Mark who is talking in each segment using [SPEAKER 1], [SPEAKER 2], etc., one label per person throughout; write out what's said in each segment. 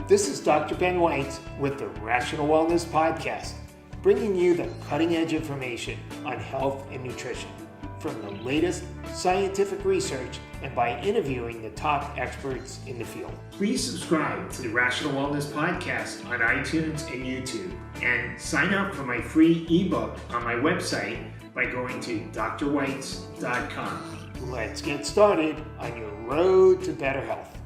[SPEAKER 1] This is Dr. Ben Weitz with the Rational Wellness Podcast, bringing you the cutting edge information on health and nutrition from the latest scientific research and by interviewing the top experts in the field. Please subscribe to the Rational Wellness Podcast on iTunes and YouTube, and sign up for my free ebook on my website by going to drweitz.com. Let's get started on your road to better health.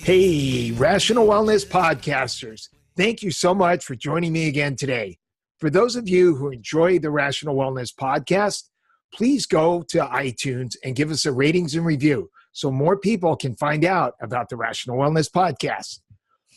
[SPEAKER 1] Hey, Rational Wellness Podcasters. Thank you so much for joining me again today. For those of you who enjoy the Rational Wellness Podcast, please go to iTunes and give us a ratings and review so more people can find out about the Rational Wellness Podcast.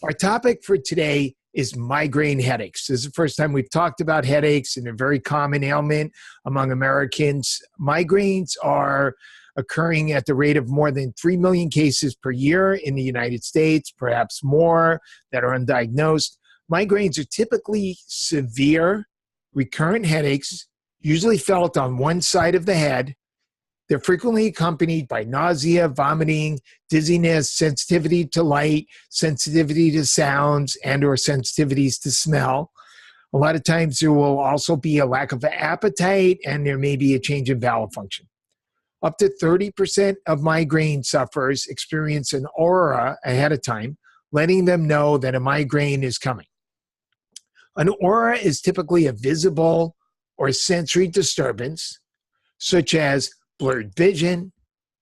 [SPEAKER 1] Our topic for today is migraine headaches. This is the first time we've talked about headaches, and a very common ailment among Americans. Migraines are occurring at the rate of more than 3 million cases per year in the United States, perhaps more, that are undiagnosed. Migraines are typically severe, recurrent headaches, usually felt on one side of the head. They're frequently accompanied by nausea, vomiting, dizziness, sensitivity to light, sensitivity to sounds, and or sensitivities to smell. A lot of times there will also be a lack of appetite, and there may be a change in bowel function. Up to 30% of migraine sufferers experience an aura ahead of time, letting them know that a migraine is coming. An aura is typically a visible or sensory disturbance, such as blurred vision,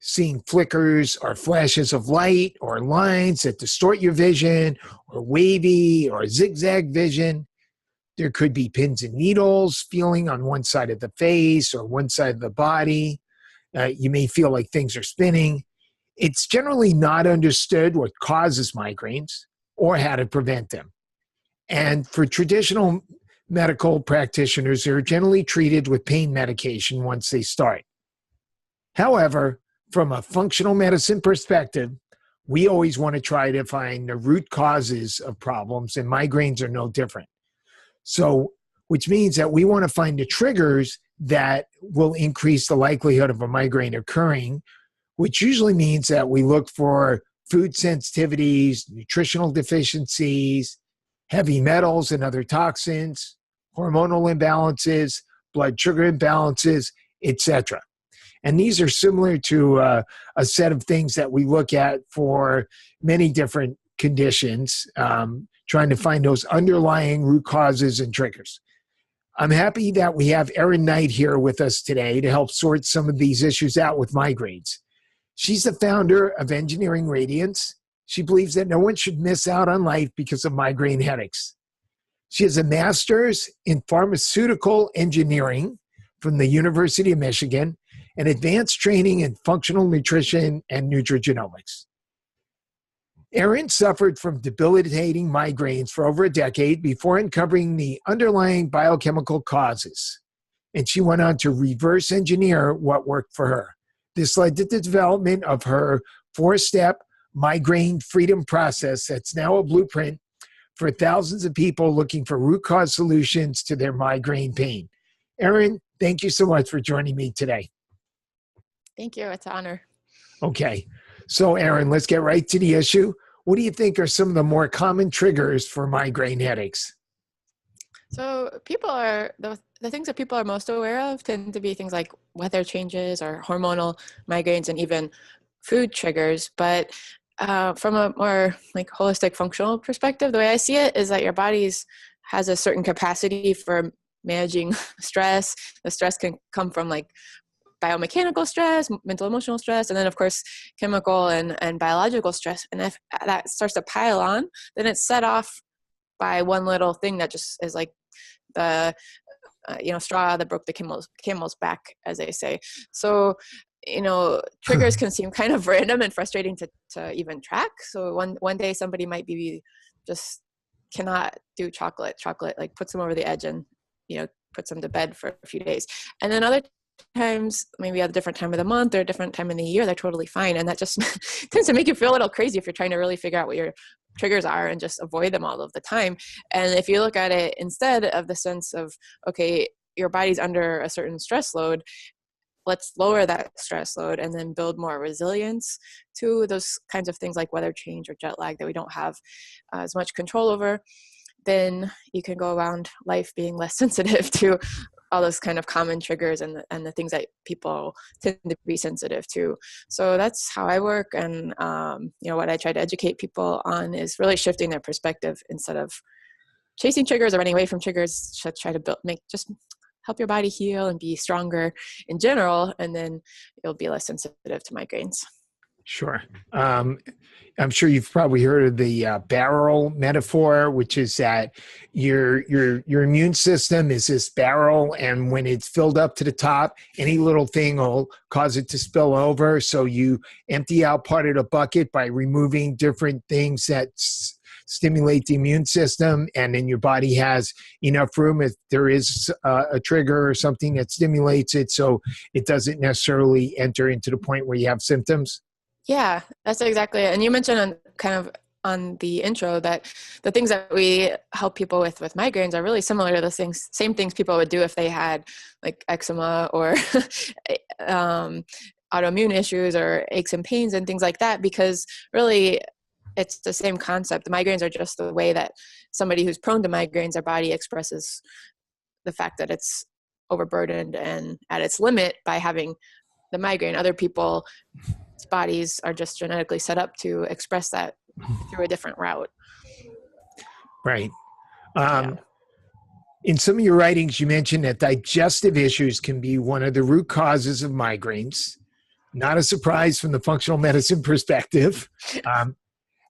[SPEAKER 1] seeing flickers or flashes of light or lines that distort your vision, or wavy or zigzag vision. There could be pins and needles feeling on one side of the face or one side of the body. You may feel like things are spinning. It's generally not understood what causes migraines or how to prevent them. And for traditional medical practitioners, they're generally treated with pain medication once they start. However, from a functional medicine perspective, we always want to try to find the root causes of problems, and migraines are no different. So, which means that we want to find the triggers that will increase the likelihood of a migraine occurring, which usually means that we look for food sensitivities, nutritional deficiencies, heavy metals and other toxins, hormonal imbalances, blood sugar imbalances, etc. And these are similar to a set of things that we look at for many different conditions, trying to find those underlying root causes and triggers. I'm happy that we have Erin here with us today to help sort some of these issues out with migraines. She's the founder of Engineering Radiance. She believes that no one should miss out on life because of migraine headaches. She has a master's in pharmaceutical engineering from the University of Michigan and advanced training in functional nutrition and nutrigenomics. Erin suffered from debilitating migraines for over a decade before uncovering the underlying biochemical causes, and she went on to reverse engineer what worked for her. This led to the development of her 4-step migraine freedom process that's now a blueprint for thousands of people looking for root cause solutions to their migraine pain. Erin, thank you so much for joining me today.
[SPEAKER 2] Thank you. It's an honor.
[SPEAKER 1] Okay. So, Erin, let's get right to the issue. What do you think are some of the more common triggers for migraine headaches?
[SPEAKER 2] So the things that people are most aware of tend to be things like weather changes or hormonal migraines and even food triggers. But from a more holistic functional perspective, the way I see it is that your body has a certain capacity for managing stress. The stress can come from biomechanical stress, mental emotional stress, and then of course chemical and biological stress. And if that starts to pile on, then it's set off by one little thing that just is like the straw that broke the camel's back, as they say. So triggers can seem kind of random and frustrating to even track. So one day somebody might be just cannot do chocolate puts them over the edge and puts them to bed for a few days, and then other times, maybe at a different time of the month or a different time in the year, they're totally fine. And that just tends to make you feel a little crazy if you're trying to really figure out what your triggers are and just avoid them all of the time. And if you look at it instead of the sense of, okay, your body's under a certain stress load, let's lower that stress load and then build more resilience to those kinds of things like weather change or jet lag that we don't have as much control over, then you can go around life being less sensitive to all those kind of common triggers and the things that people tend to be sensitive to. So that's how I work. And, what I try to educate people on is really shifting their perspective instead of chasing triggers or running away from triggers. To try to just help your body heal and be stronger in general, and then you'll be less sensitive to migraines.
[SPEAKER 1] Sure. I'm sure you've probably heard of the barrel metaphor, which is that your immune system is this barrel, and when it's filled up to the top, any little thing will cause it to spill over. So you empty out part of the bucket by removing different things that stimulate the immune system, and then your body has enough room if there is a trigger or something that stimulates it, so it doesn't necessarily enter into the point where you have symptoms.
[SPEAKER 2] Yeah, that's exactly it. And you mentioned on the intro that the things that we help people with migraines are really similar to the same things people would do if they had like eczema or autoimmune issues or aches and pains and things like that, because really it's the same concept. The migraines are just the way that somebody who's prone to migraines, their body expresses the fact that it's overburdened and at its limit by having the migraine. Other people's bodies are just genetically set up to express that through a different route.
[SPEAKER 1] Right. In some of your writings, you mentioned that digestive issues can be one of the root causes of migraines. Not a surprise from the functional medicine perspective.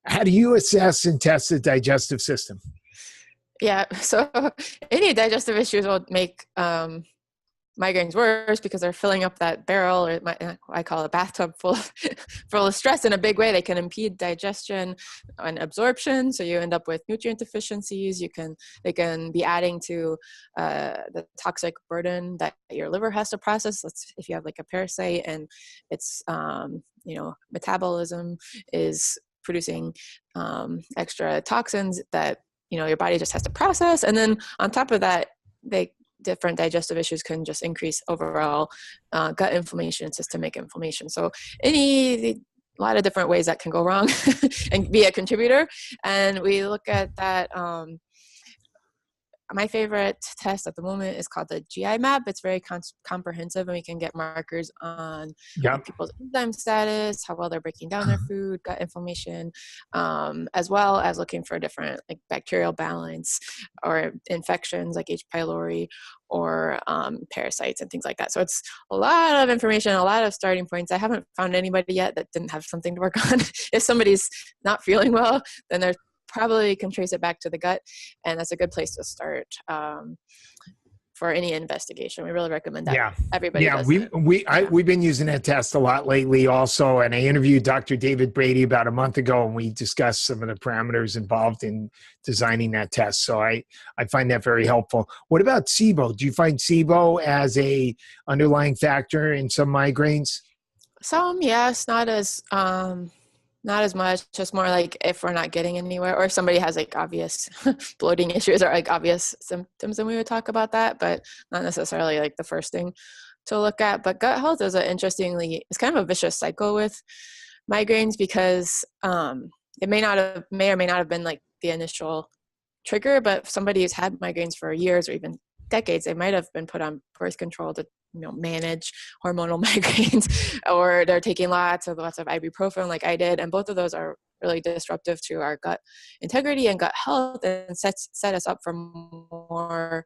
[SPEAKER 1] How do you assess and test the digestive system?
[SPEAKER 2] Yeah, so any digestive issues will make migraines worse because they're filling up that barrel, or I call it a bathtub full of stress in a big way. They can impede digestion and absorption, so you end up with nutrient deficiencies. They can be adding to the toxic burden that your liver has to process. If you have like a parasite and it's metabolism is producing extra toxins that your body just has to process, and then on top of that, different digestive issues can just increase overall gut inflammation, systemic inflammation. So a lot of different ways that can go wrong and be a contributor. And we look at that. My favorite test at the moment is called the GI map. It's very comprehensive, and we can get markers on people's enzyme status, how well they're breaking down their food, gut inflammation, as well as looking for different like bacterial balance or infections like H. pylori or parasites and things like that. So it's a lot of information, a lot of starting points. I haven't found anybody yet that didn't have something to work on. If somebody's not feeling well, then they're probably can trace it back to the gut, and that's a good place to start for any investigation. We really recommend that. Everybody does it.
[SPEAKER 1] We've been using that test a lot lately also, and I interviewed Dr. David Brady about a month ago, and we discussed some of the parameters involved in designing that test. So I find that very helpful. What about SIBO? Do you find SIBO as a underlying factor in some migraines?
[SPEAKER 2] Some, yes, not as much, just more like if we're not getting anywhere, or if somebody has like obvious bloating issues or like obvious symptoms, then we would talk about that, but not necessarily like the first thing to look at. But gut health is it's kind of a vicious cycle with migraines, because it may or may not have been like the initial trigger, but if somebody who's had migraines for years or even decades, they might have been put on birth control to manage hormonal migraines, or they're taking lots of ibuprofen like I did, and both of those are really disruptive to our gut integrity and gut health, and set us up for more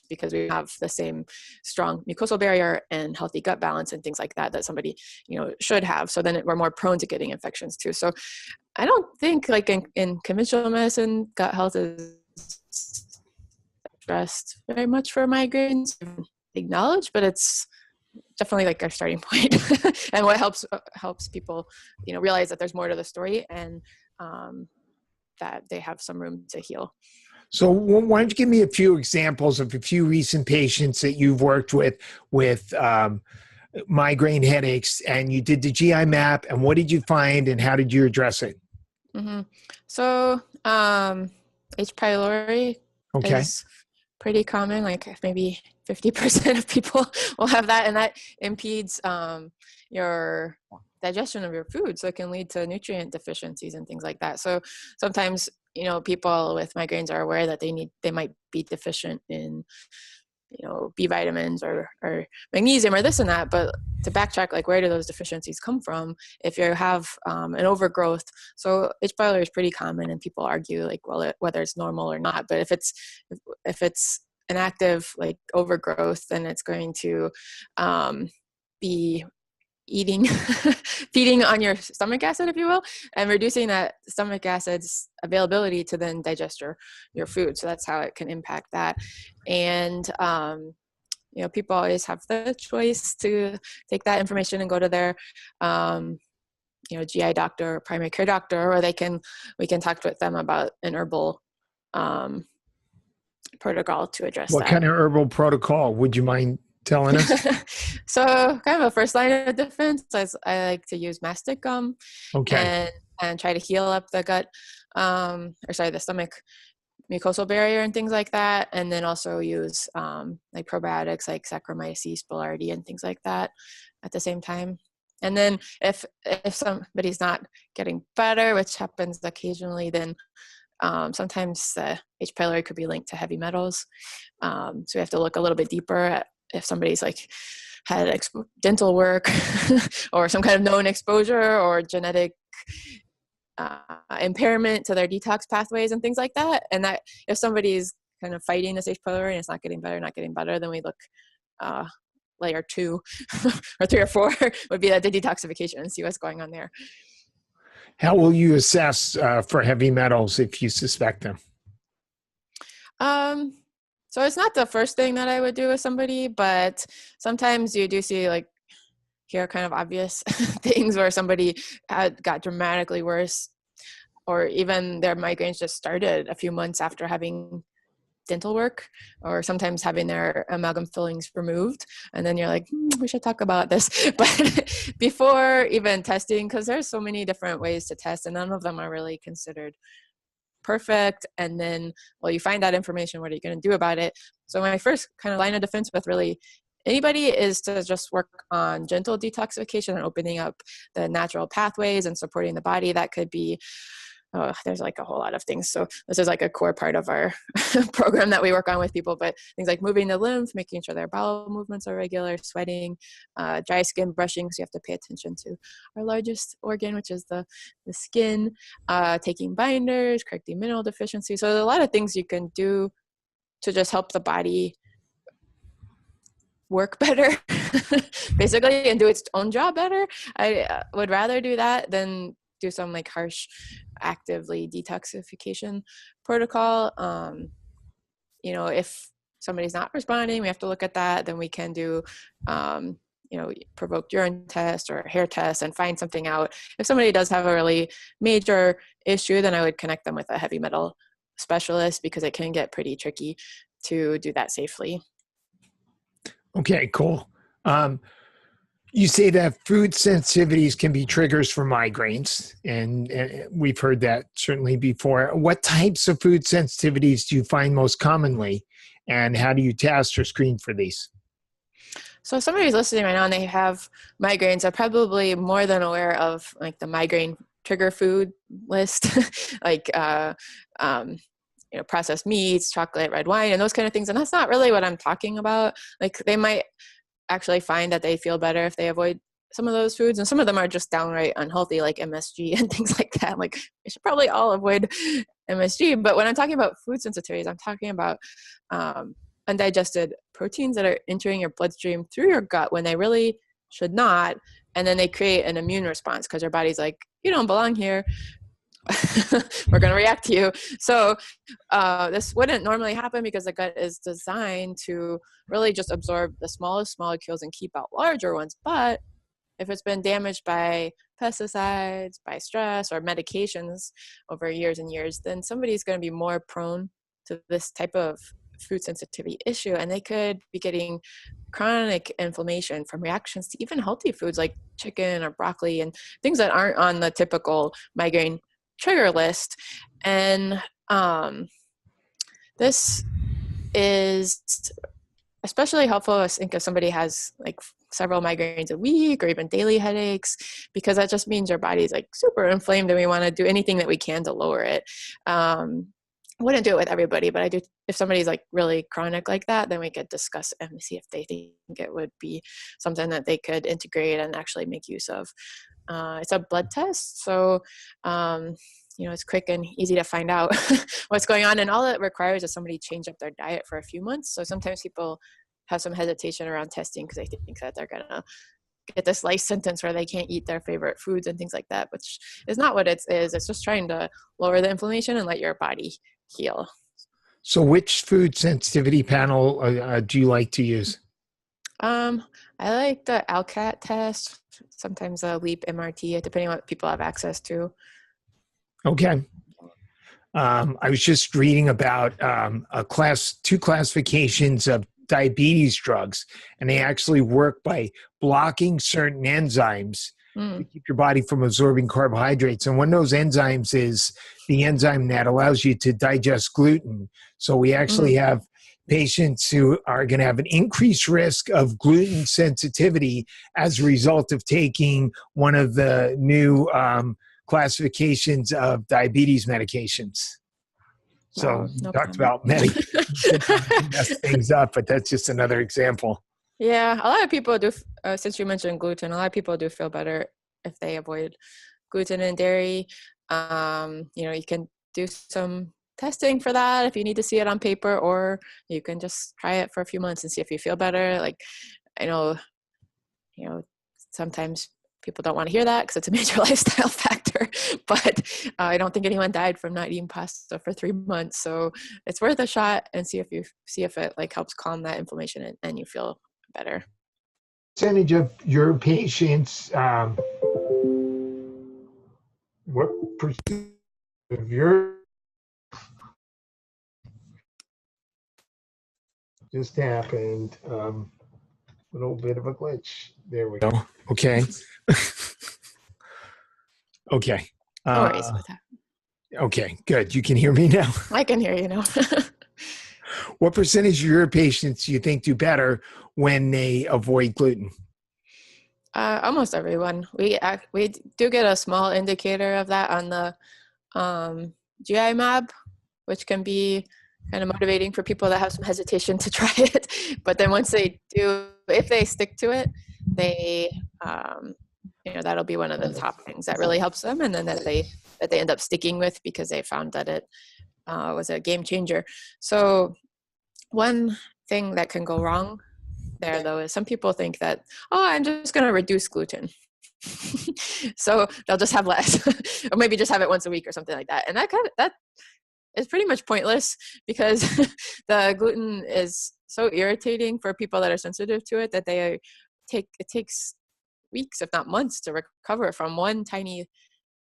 [SPEAKER 2] because we have the same strong mucosal barrier and healthy gut balance and things like that somebody should have. So then we're more prone to getting infections too. So I don't think like in conventional medicine, gut health is addressed very much for migraines, acknowledged, but it's definitely like our starting point and what helps people realize that there's more to the story, and that they have some room to heal.
[SPEAKER 1] So why don't you give me a few examples of a few recent patients that you've worked with migraine headaches, and you did the GI map, and what did you find and how did you address it?
[SPEAKER 2] Mm-hmm. So H. pylori is pretty common, like maybe 50% of people will have that, and that impedes your digestion of your food, so it can lead to nutrient deficiencies and things like that. So sometimes, you know, people with migraines are aware that they might be deficient in, you know, B vitamins or magnesium or this and that, but to backtrack, like, where do those deficiencies come from if you have an overgrowth? So H. pylori is pretty common, and people argue, like, well, whether it's normal or not, but if it's an active, like, overgrowth, then it's going to be feeding on your stomach acid, if you will, and reducing that stomach acid's availability to then digest your food. So that's how it can impact that. And you know, people always have the choice to take that information and go to their you know, GI doctor or primary care doctor, or we can talk with them about an herbal protocol to address
[SPEAKER 1] What
[SPEAKER 2] that.
[SPEAKER 1] kind of herbal protocol? Would you mind telling us?
[SPEAKER 2] So kind of a first line of defense is I like to use mastic gum,
[SPEAKER 1] Okay.
[SPEAKER 2] and try to heal up the gut, the stomach mucosal barrier and things like that. And then also use like probiotics like Saccharomyces boulardii and things like that at the same time. And then if somebody's not getting better, which happens occasionally, then sometimes the H. pylori could be linked to heavy metals. So we have to look a little bit deeper at if somebody's like had dental work or some kind of known exposure or genetic impairment to their detox pathways and things like that. And that if somebody's kind of fighting this H. pylori and it's not getting better, then we look layer 2 or 3 or 4 would be the detoxification and see what's going on there.
[SPEAKER 1] How will you assess for heavy metals if you suspect them?
[SPEAKER 2] So it's not the first thing that I would do with somebody, but sometimes you do see, like, here kind of obvious things where somebody got dramatically worse, or even their migraines just started a few months after having dental work, or sometimes having their amalgam fillings removed. And then you're like, we should talk about this. But before even testing, because there's so many different ways to test and none of them are really considered perfect. And then, well, you find that information, what are you going to do about it? So my first kind of line of defense with really anybody is to just work on gentle detoxification and opening up the natural pathways and supporting the body. That could be, there's like a whole lot of things. So this is like a core part of our program that we work on with people, but things like moving the lymph, making sure their bowel movements are regular, sweating, dry skin brushing. So you have to pay attention to our largest organ, which is the skin, taking binders, correcting mineral deficiency. So there's a lot of things you can do to just help the body work better, basically, and do its own job better. I would rather do that than do some like harsh actively detoxification protocol. You know, if somebody's not responding, we have to look at that. Then we can do you know, provoked urine test or hair test and find something out. If somebody does have a really major issue, then I would connect them with a heavy metal specialist, because it can get pretty tricky to do that safely.
[SPEAKER 1] Okay, cool. You say that food sensitivities can be triggers for migraines, and we've heard that certainly before. What types of food sensitivities do you find most commonly, and how do you test or screen for these?
[SPEAKER 2] So if somebody's listening right now and they have migraines, are probably more than aware of like the migraine trigger food list, like you know, processed meats, chocolate, red wine, and those kind of things. And that's not really what I'm talking about. Like, they might actually find that they feel better if they avoid some of those foods, and some of them are just downright unhealthy, like MSG and things like that. Like, we should probably all avoid MSG. But when I'm talking about food sensitivities, I'm talking about undigested proteins that are entering your bloodstream through your gut when they really should not, and then they create an immune response because your body's like, you don't belong here. We're going to react to you. So this wouldn't normally happen because the gut is designed to really just absorb the smallest molecules and keep out larger ones. But if it's been damaged by pesticides, by stress, or medications over years and years, then somebody's going to be more prone to this type of food sensitivity issue. And they could be getting chronic inflammation from reactions to even healthy foods like chicken or broccoli and things that aren't on the typical migraine trigger list. And this is especially helpful, I think, if somebody has like several migraines a week or even daily headaches, because that just means your body's like super inflamed and we want to do anything that we can to lower it. I wouldn't do it with everybody, but I do. If somebody's like really chronic like that, then we could discuss and see if they think it would be something that they could integrate and actually make use of. It's a blood test, so it's quick and easy to find out what's going on. And all it requires is somebody change up their diet for a few months. So sometimes people have some hesitation around testing because they think that they're gonna get this life sentence where they can't eat their favorite foods and things like that, which is not what it is. It's just trying to lower the inflammation and let your body heal.
[SPEAKER 1] So which food sensitivity panel do you like to use?
[SPEAKER 2] I like the ALCAT test, sometimes a LEAP MRT, depending on what people have access to.
[SPEAKER 1] Okay. I was just reading about two classifications of diabetes drugs, and they actually work by blocking certain enzymes to keep your body from absorbing carbohydrates. And one of those enzymes is the enzyme that allows you to digest gluten. So we actually have patients who are going to have an increased risk of gluten sensitivity as a result of taking one of the new classifications of diabetes medications. So
[SPEAKER 2] Wow,
[SPEAKER 1] we
[SPEAKER 2] no
[SPEAKER 1] talked
[SPEAKER 2] comment.
[SPEAKER 1] about medications mess things up, but that's just another example.
[SPEAKER 2] Yeah, a lot of people do, since you mentioned gluten, a lot of people do feel better if they avoid gluten and dairy. You can do some testing for that if you need to see it on paper, or you can just try it for a few months and see if you feel better. Like, I know, sometimes people don't want to hear that because it's a major lifestyle factor, but I don't think anyone died from not eating pasta for 3 months. So it's worth a shot and see if it like helps calm that inflammation and you feel better.
[SPEAKER 1] Percentage of your patients, what percent of your just happened? A little bit of a glitch. There we go. Okay. Okay.
[SPEAKER 2] No worries with that.
[SPEAKER 1] Okay, good. You can hear me now.
[SPEAKER 2] I can hear you now.
[SPEAKER 1] What percentage of your patients do you think do better when they avoid gluten?
[SPEAKER 2] Almost everyone. We do get a small indicator of that on the GI map, which can be kind of motivating for people that have some hesitation to try it. But then once they do, if they stick to it, they that'll be one of the top things that really helps them, and then that they end up sticking with because they found that it was a game changer. So one thing that can go wrong there, though, is some people think that, I'm just going to reduce gluten. So they'll just have less or maybe just have it once a week or something like that. And that is pretty much pointless because the gluten is so irritating for people that are sensitive to it that it takes weeks, if not months, to recover from one tiny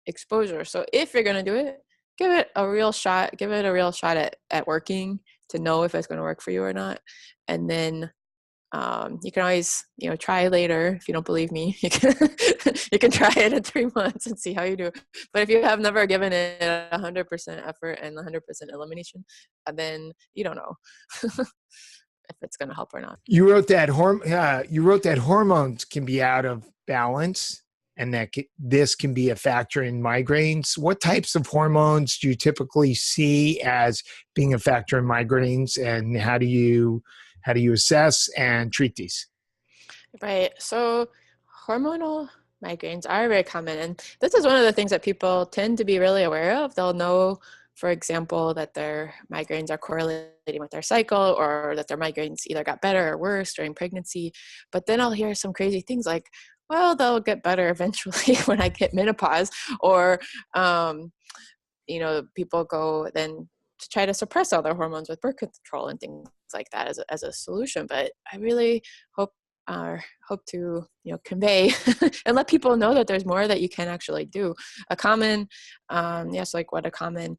[SPEAKER 2] exposure. So if you're going to do it, give it a real shot at working to know if it's going to work for you or not. And then you can always, try later. If you don't believe me, you can try it in 3 months and see how you do. But if you have never given it 100% effort and 100% elimination, then you don't know if it's going to help or not.
[SPEAKER 1] You wrote that hormones can be out of balance, and that this can be a factor in migraines. What types of hormones do you typically see as being a factor in migraines, and how do you assess and treat these?
[SPEAKER 2] Right. So hormonal migraines are very common. And this is one of the things that people tend to be really aware of. They'll know, for example, that their migraines are correlating with their cycle, or that their migraines either got better or worse during pregnancy. But then I'll hear some crazy things like, well, they'll get better eventually when I get menopause, or, people go then to try to suppress all their hormones with birth control and things like that as a solution. But I really hope to convey and let people know that there's more that you can actually do. A common what a common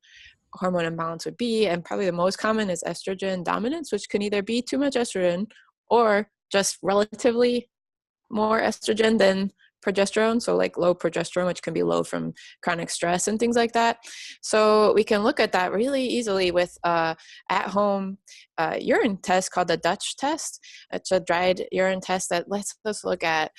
[SPEAKER 2] hormone imbalance would be, and probably the most common, is estrogen dominance, which can either be too much estrogen or just relatively more estrogen than progesterone, so like low progesterone, which can be low from chronic stress and things like that. So we can look at that really easily with at-home urine test called the Dutch test. It's a dried urine test that lets us look at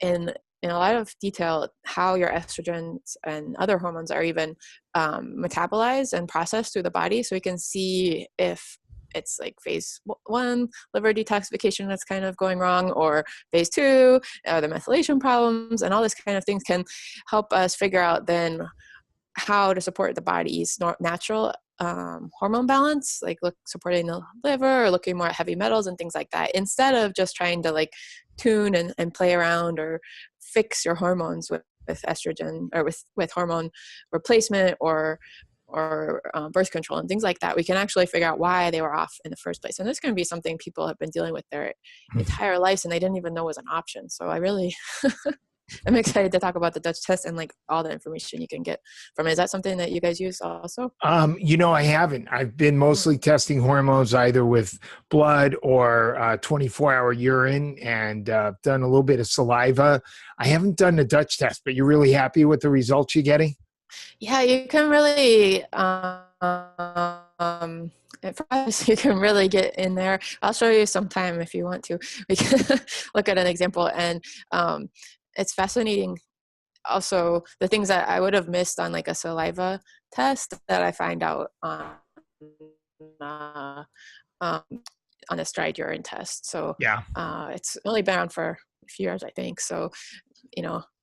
[SPEAKER 2] in a lot of detail how your estrogens and other hormones are even metabolized and processed through the body. So we can see if it's like phase 1 liver detoxification that's kind of going wrong, or phase 2, the methylation problems, and all this kind of things can help us figure out then how to support the body's natural hormone balance, like supporting the liver or looking more at heavy metals and things like that, instead of just trying to like tune and play around or fix your hormones with estrogen or with hormone replacement or birth control and things like that. We can actually figure out why they were off in the first place. And this can be something people have been dealing with their entire lives and they didn't even know was an option. So I really I'm excited to talk about the Dutch test and like all the information you can get from it. Is that something that you guys use also?
[SPEAKER 1] I haven't. I've been mostly testing hormones either with blood or 24-hour urine, and done a little bit of saliva. I haven't done the Dutch test, but you're really happy with the results you're getting?
[SPEAKER 2] Yeah, you can really for us, you can really get in there. I'll show you sometime if you want to. We can look at an example, and it's fascinating. Also, the things that I would have missed on like a saliva test that I find out on this dried urine test. So
[SPEAKER 1] Yeah.
[SPEAKER 2] it's only been around for a few years, I think. So,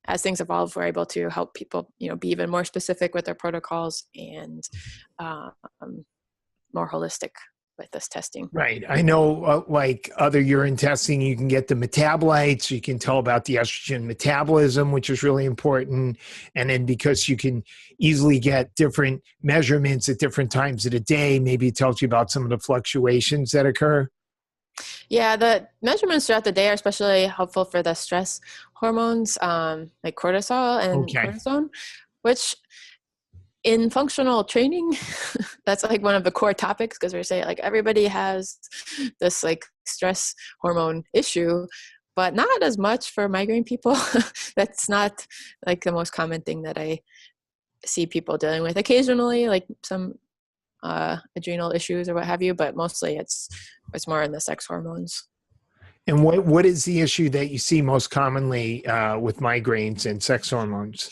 [SPEAKER 2] as things evolve, we're able to help people, be even more specific with their protocols and more holistic with this testing.
[SPEAKER 1] Right. I know like other urine testing, you can get the metabolites, you can tell about the estrogen metabolism, which is really important. And then because you can easily get different measurements at different times of the day, maybe it tells you about some of the fluctuations that occur.
[SPEAKER 2] Yeah, the measurements throughout the day are especially helpful for the stress hormones, like cortisol and cortisone, which in functional training, that's like one of the core topics, because we're saying like everybody has this like stress hormone issue, but not as much for migraine people. That's not like the most common thing that I see people dealing with. Occasionally, like some adrenal issues or what have you, but mostly it's more in the sex hormones.
[SPEAKER 1] And what is the issue that you see most commonly with migraines and sex hormones?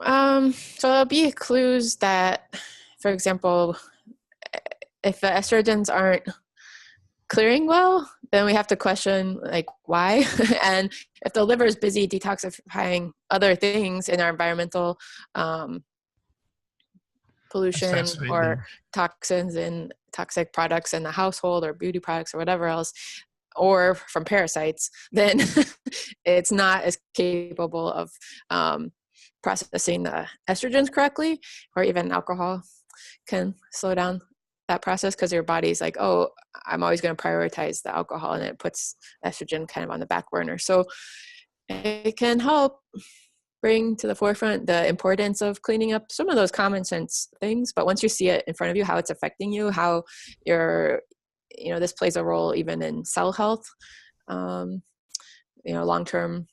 [SPEAKER 2] So there'll be clues that, for example, if the estrogens aren't clearing well, then we have to question like why. And if the liver is busy detoxifying other things in our environmental pollution or toxins and toxic products in the household or beauty products or whatever else, or from parasites, then it's not as capable of processing the estrogens correctly, or even alcohol can slow down that process because your body's like, oh, I'm always going to prioritize the alcohol, and it puts estrogen kind of on the back burner. So it can help bring to the forefront the importance of cleaning up some of those common sense things. But once you see it in front of you, how it's affecting you, how you're, this plays a role even in cell health, long-term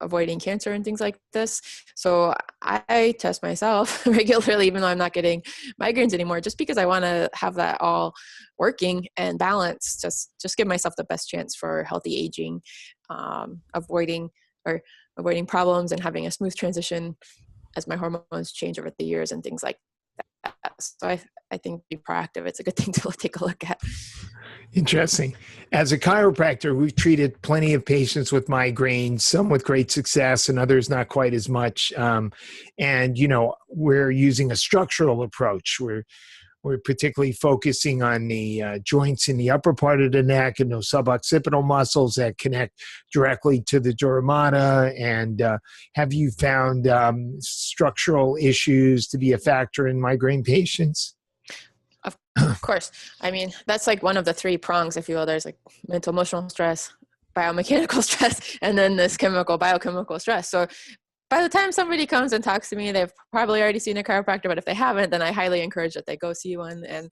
[SPEAKER 2] avoiding cancer and things like this. So I test myself regularly, even though I'm not getting migraines anymore, just because I want to have that all working and balanced, just give myself the best chance for healthy aging, avoiding problems and having a smooth transition as my hormones change over the years and things like that. So I think be proactive. It's a good thing to take a look at.
[SPEAKER 1] Interesting. As a chiropractor, we've treated plenty of patients with migraines, some with great success and others not quite as much. And we're using a structural approach. We're particularly focusing on the joints in the upper part of the neck and those suboccipital muscles that connect directly to the dura mater. And have you found structural issues to be a factor in migraine patients?
[SPEAKER 2] Of course. I mean, that's like one of the three prongs, if you will. There's like mental, emotional stress, biomechanical stress, and then this biochemical stress. So by the time somebody comes and talks to me, they've probably already seen a chiropractor, but if they haven't, then I highly encourage that they go see one. And,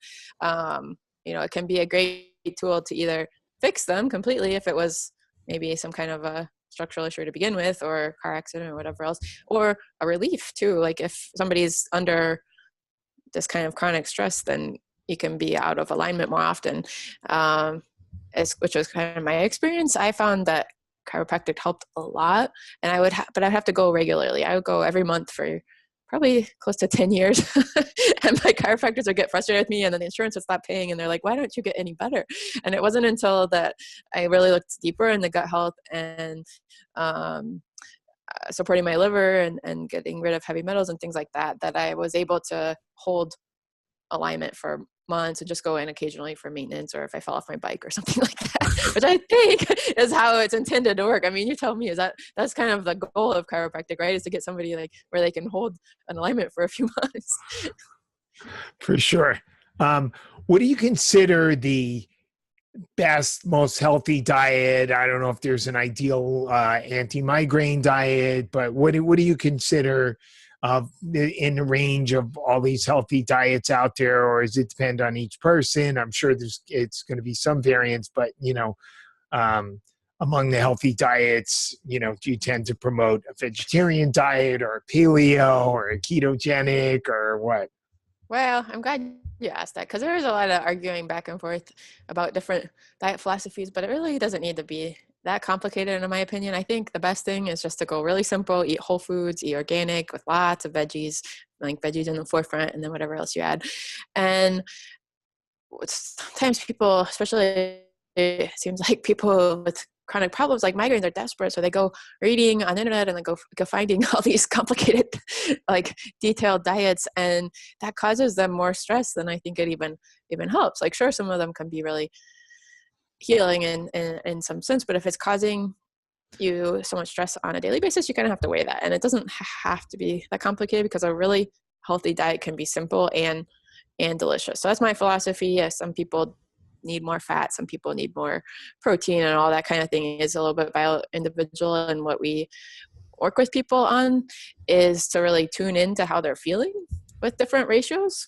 [SPEAKER 2] it can be a great tool to either fix them completely if it was maybe some kind of a structural issue to begin with, or car accident or whatever else, or a relief too. Like if somebody's under this kind of chronic stress, then you can be out of alignment more often. Which was kind of my experience. I found that chiropractic helped a lot, and but I'd have to go regularly. I would go every month for probably close to 10 years. And my chiropractors would get frustrated with me, and then the insurance would stop paying, and they're like, why don't you get any better? And it wasn't until that I really looked deeper in the gut health and supporting my liver and getting rid of heavy metals and things like that, that I was able to hold alignment for months and just go in occasionally for maintenance, or if I fell off my bike or something like that, which I think is how it's intended to work. I mean, you tell me, that's kind of the goal of chiropractic, right? Is to get somebody like where they can hold an alignment for a few months.
[SPEAKER 1] For sure. What do you consider the best, most healthy diet? I don't know if there's an ideal anti-migraine diet, but what do you consider in the range of all these healthy diets out there, or does it depend on each person? I'm sure it's going to be some variance, but among the healthy diets, do you tend to promote a vegetarian diet or a paleo or a ketogenic or what?
[SPEAKER 2] Well, I'm glad you asked that, because there is a lot of arguing back and forth about different diet philosophies, but it really doesn't need to be that complicated, in my opinion. I think the best thing is just to go really simple, eat whole foods, eat organic with lots of veggies, like veggies in the forefront, and then whatever else you add. And sometimes people, especially it seems like people with chronic problems like migraines, are desperate, so they go reading on the internet and then go finding all these complicated, like detailed diets, and that causes them more stress than I think it even helps. Like, sure, some of them can be really healing in some sense, but if it's causing you so much stress on a daily basis, you kind of have to weigh that. And it doesn't have to be that complicated, because a really healthy diet can be simple and delicious. So that's my philosophy. Yes, some people need more fat, some people need more protein, and all that kind of thing is a little bit bio individual. And what we work with people on is to really tune into how they're feeling with different ratios,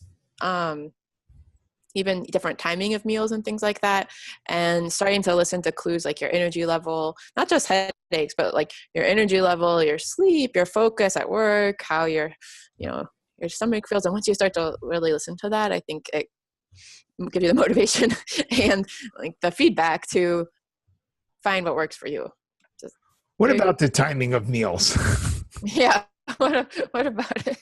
[SPEAKER 2] even different timing of meals and things like that, and starting to listen to clues like your energy level, not just headaches, but like your energy level, your sleep, your focus at work, how your stomach feels. And once you start to really listen to that, I think it give you the motivation and like the feedback to find what works for you.
[SPEAKER 1] What about the timing of meals?
[SPEAKER 2] Yeah. What about it?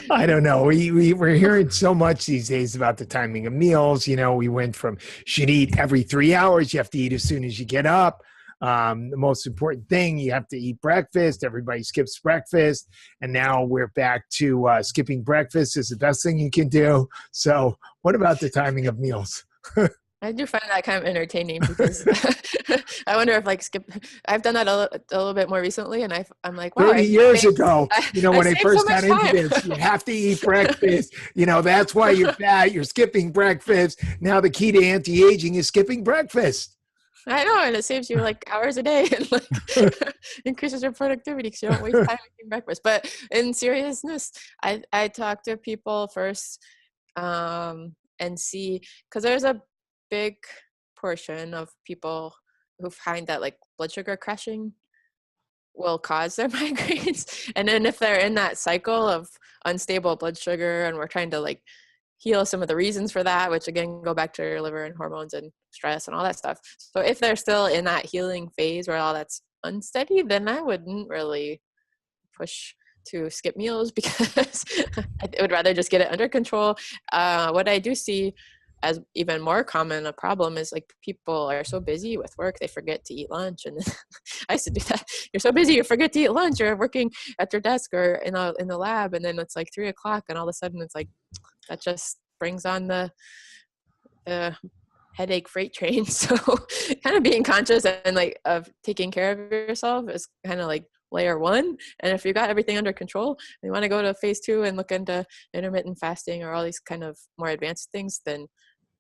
[SPEAKER 1] I don't know. We're hearing so much these days about the timing of meals. We went from should eat every 3 hours. You have to eat as soon as you get up. The most important thing, you have to eat breakfast. Everybody skips breakfast. And now we're back to skipping breakfast is the best thing you can do. So what about the timing of meals?
[SPEAKER 2] I do find that kind of entertaining, because I wonder if I've done that a little bit more recently, and I'm like, wow.
[SPEAKER 1] 30 years ago, when I first got into this, you have to eat breakfast. That's why you're fat. You're skipping breakfast. Now the key to anti-aging is skipping breakfast.
[SPEAKER 2] I know, and it saves you like hours a day and increases your productivity because you don't waste time eating breakfast. But in seriousness, I talk to people first and see, because there's a big portion of people who find that like blood sugar crashing will cause their migraines. And then if they're in that cycle of unstable blood sugar, and we're trying to like heal some of the reasons for that, which again go back to your liver and hormones and stress and all that stuff. So if they're still in that healing phase where all that's unsteady, then I wouldn't really push to skip meals, because I would rather just get it under control. What I do see as even more common a problem is like people are so busy with work, they forget to eat lunch. And I used to do that. You're so busy, you forget to eat lunch. You're working at your desk or in the lab, and then it's like 3 o'clock, and all of a sudden it's like, that just brings on the headache freight train. So kind of being conscious and like of taking care of yourself is kind of like layer one. And if you got everything under control, and you want to go to phase 2 and look into intermittent fasting or all these kind of more advanced things, then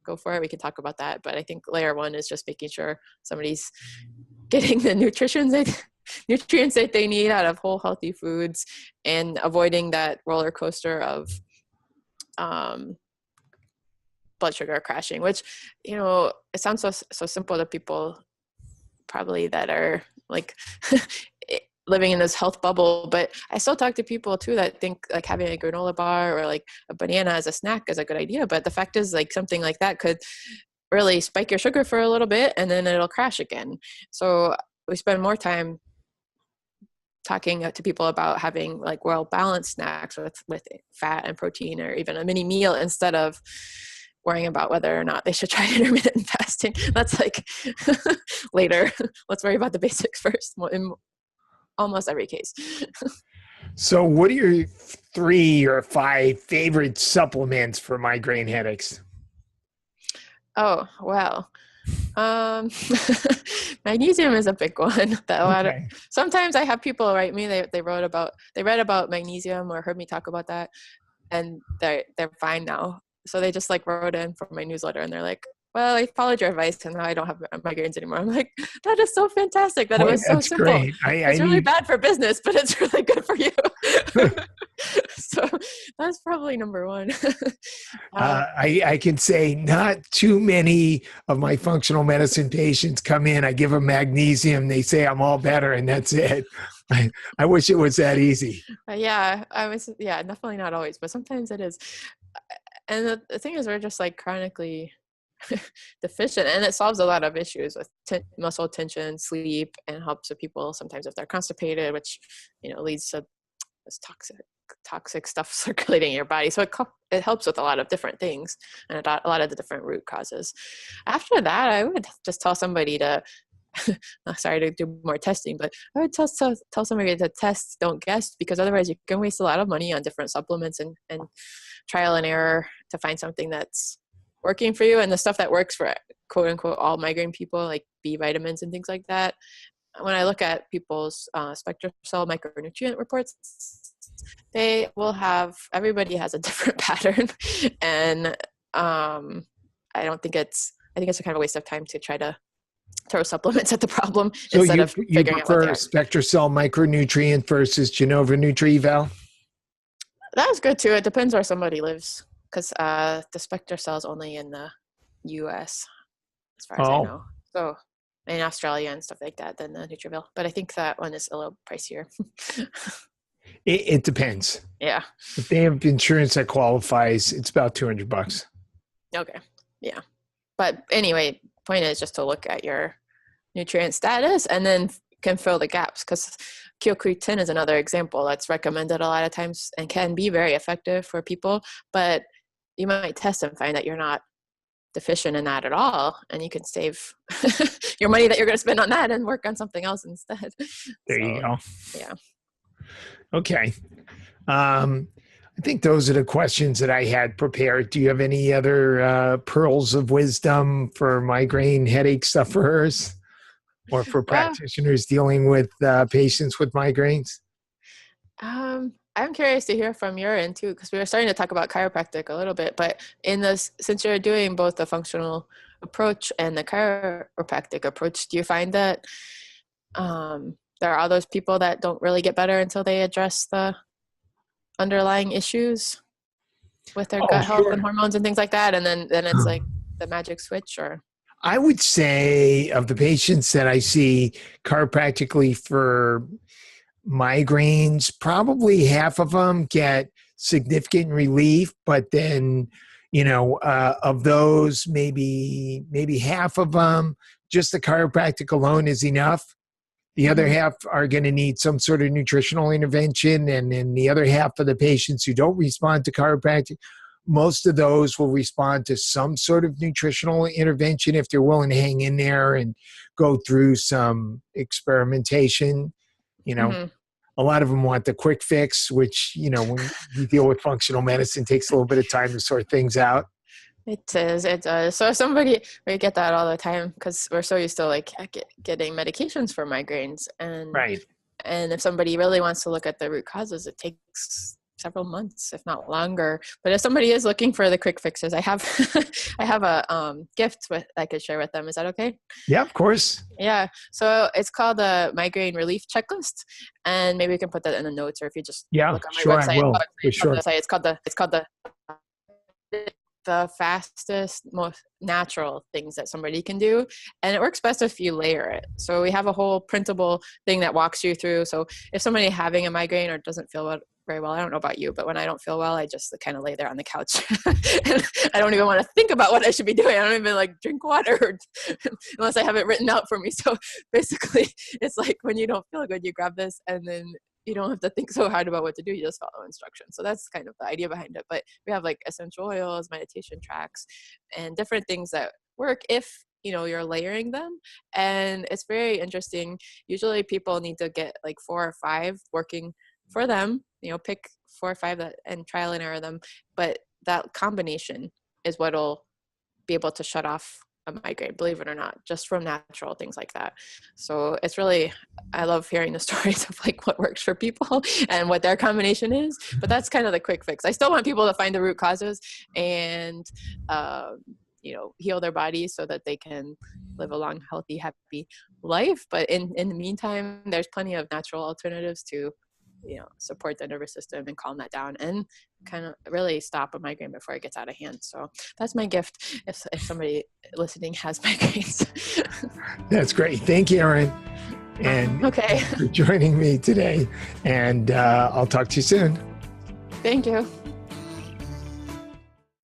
[SPEAKER 2] go for it. We can talk about that. But I think layer 1 is just making sure somebody's getting the nutrients that they need out of whole healthy foods, and avoiding that roller coaster of blood sugar crashing, which, it sounds so simple to people probably that are like living in this health bubble. But I still talk to people too that think like having a granola bar or like a banana as a snack is a good idea. But the fact is, like, something like that could really spike your sugar for a little bit and then it'll crash again. So we spend more time talking to people about having like well-balanced snacks with fat and protein, or even a mini meal, instead of worrying about whether or not they should try intermittent fasting. That's like later. Let's worry about the basics first in almost every case.
[SPEAKER 1] So what are your 3 or 5 favorite supplements for migraine headaches?
[SPEAKER 2] Oh, well, magnesium is a big one. Sometimes I have people write me, they read about magnesium or heard me talk about that, and they're fine now. So they just like wrote in for my newsletter and they're like, well, I followed your advice and now I don't have migraines anymore. I'm like, that is so fantastic that it was so simple.
[SPEAKER 1] Great.
[SPEAKER 2] It's really bad for business, but it's really good for you. So that's probably number one.
[SPEAKER 1] I can say not too many of my functional medicine patients come in, I give them magnesium, they say I'm all better, and that's it. I wish it was that easy.
[SPEAKER 2] Definitely not always, but sometimes it is. And the thing is, we're just like chronically deficient, and it solves a lot of issues with muscle tension, sleep, and helps with people sometimes if they're constipated, which leads to this toxic stuff circulating in your body. So it helps with a lot of different things and a lot of the different root causes. After that, I would just tell somebody to sorry to do more testing, but I would tell somebody to test, don't guess, because otherwise you can waste a lot of money on different supplements and trial and error to find something that's working for you. And the stuff that works for quote unquote all migraine people, like B vitamins and things like that, when I look at people's SpectraCell micronutrient reports, they will have, everybody has a different pattern. And I think it's a kind of a waste of time to try to throw supplements at the problem instead of figuring out what they are.
[SPEAKER 1] SpectraCell micronutrient versus Genova NutriEval?
[SPEAKER 2] That's good too. It depends where somebody lives, because the SpectraCell is only in the U.S. as far as I know. So in Australia and stuff like that than the NutriEval. But I think that one is a little pricier.
[SPEAKER 1] It depends.
[SPEAKER 2] Yeah.
[SPEAKER 1] If they have insurance that qualifies, it's about $200.
[SPEAKER 2] Okay. Yeah. But anyway, point is just to look at your nutrient status and then can fill the gaps, because Q10 is another example that's recommended a lot of times and can be very effective for people, but you might test and find that you're not deficient in that at all, and you can save your money that you're going to spend on that and work on something else instead.
[SPEAKER 1] There you go.
[SPEAKER 2] Yeah.
[SPEAKER 1] Okay. I think those are the questions that I had prepared. Do you have any other pearls of wisdom for migraine headache sufferers or for practitioners dealing with patients with migraines?
[SPEAKER 2] I'm curious to hear from your end too, because we were starting to talk about chiropractic a little bit, but since you're doing both the functional approach and the chiropractic approach, do you find that there are those people that don't really get better until they address the underlying issues with their gut health and hormones and things like that, and then it's like the magic switch? Or
[SPEAKER 1] I would say of the patients that I see chiropractically for migraines, probably half of them get significant relief, but then of those, maybe half of them, just the chiropractic alone is enough. The other half are going to need some sort of nutritional intervention. And then the other half of the patients who don't respond to chiropractic, most of those will respond to some sort of nutritional intervention if they're willing to hang in there and go through some experimentation. A lot of them want the quick fix, which, when you deal with functional medicine, takes a little bit of time to sort things out.
[SPEAKER 2] It does. So we get that all the time because we're so used to like getting medications for migraines. And
[SPEAKER 1] right.
[SPEAKER 2] And if somebody really wants to look at the root causes, it takes several months, if not longer. But if somebody is looking for the quick fixes, I have a gift I could share with them. Is that okay?
[SPEAKER 1] Yeah, of course.
[SPEAKER 2] Yeah. So it's called the Migraine Relief Checklist, and maybe we can put that in the notes, or if you just look on my website.
[SPEAKER 1] I will. For sure.
[SPEAKER 2] It's called the the fastest, most natural things that somebody can do. And it works best if you layer it. So we have a whole printable thing that walks you through. So if somebody having a migraine or doesn't feel very well, I don't know about you, but when I don't feel well, I just kind of lay there on the couch. And I don't even want to think about what I should be doing. I don't even like drink water unless I have it written out for me. So basically it's like when you don't feel good, you grab this and then you don't have to think so hard about what to do. You just follow instructions. So that's kind of the idea behind it. But we have like essential oils, meditation tracks, and different things that work if, you know, you're layering them. And it's very interesting. Usually people need to get like 4 or 5 working for them, you know, pick 4 or 5 and trial and error them. But that combination is what'll be able to shut off a migraine, believe it or not, just from natural things like that. So it's really, I love hearing the stories of like what works for people and what their combination is, but that's kind of the quick fix. I still want people to find the root causes and, you know, heal their bodies so that they can live a long, healthy, happy life. But in the meantime, there's plenty of natural alternatives to, you know, support the nervous system and calm that down and kind of really stop a migraine before it gets out of hand. So that's my gift if somebody listening has migraines.
[SPEAKER 1] That's great. Thank you, Erin. And
[SPEAKER 2] okay,
[SPEAKER 1] for joining me today. And I'll talk to you soon.
[SPEAKER 2] Thank you.